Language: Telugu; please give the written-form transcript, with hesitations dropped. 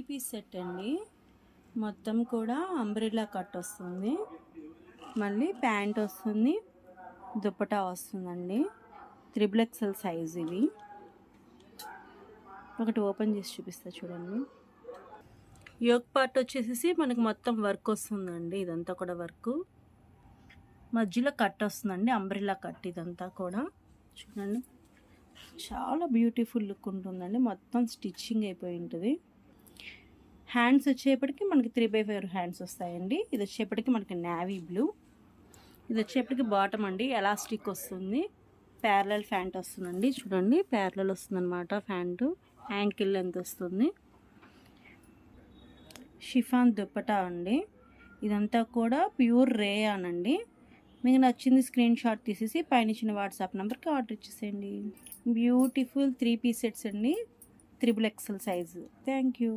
పీస్ సెట్ అండి. మొత్తం కూడా అంబ్రెల్లా కట్ వస్తుంది, మళ్ళీ ప్యాంట్ వస్తుంది, దుపట్టా వస్తుందండి. 3XL సైజ్ ఇవి. ఒకటి ఓపెన్ చేసి చూపిస్తా చూడండి. యోక్ పార్ట్ వచ్చేసి మనకు మొత్తం వర్క్ వస్తుందండి. ఇదంతా కూడా వర్క్, మధ్యలో కట్ వస్తుందండి, అంబ్రెల్లా కట్. ఇదంతా కూడా చూడండి, చాలా బ్యూటిఫుల్ లుక్ ఉంటుందండి. మొత్తం స్టిచ్చింగ్ అయిపోయి ఉంటుంది. హ్యాండ్స్ వచ్చేప్పటికి మనకి 3/4 హ్యాండ్స్ వస్తాయండి. ఇది వచ్చేప్పటికి మనకి నేవీ బ్లూ. ఇది వచ్చేప్పటికి బాటమ్ అండి, ఎలాస్టిక్ వస్తుంది, ప్యారలల్ ప్యాంట్ వస్తుందండి. చూడండి, ప్యారలల్ వస్తుందన్నమాట ప్యాంటు. యాంకిల్ లెంత్ వస్తుంది. షిఫాన్ దుప్పటా అండి. ఇదంతా కూడా ప్యూర్ రేయాన్ అండి. మీకు నచ్చింది స్క్రీన్ షాట్ తీసేసి పైన ఇచ్చిన వాట్సాప్ నెంబర్కి ఆర్డర్ ఇచ్చేసేయండి. బ్యూటిఫుల్ 3 పీస్ సెట్స్ అండి, 3XL సైజు. Thank you.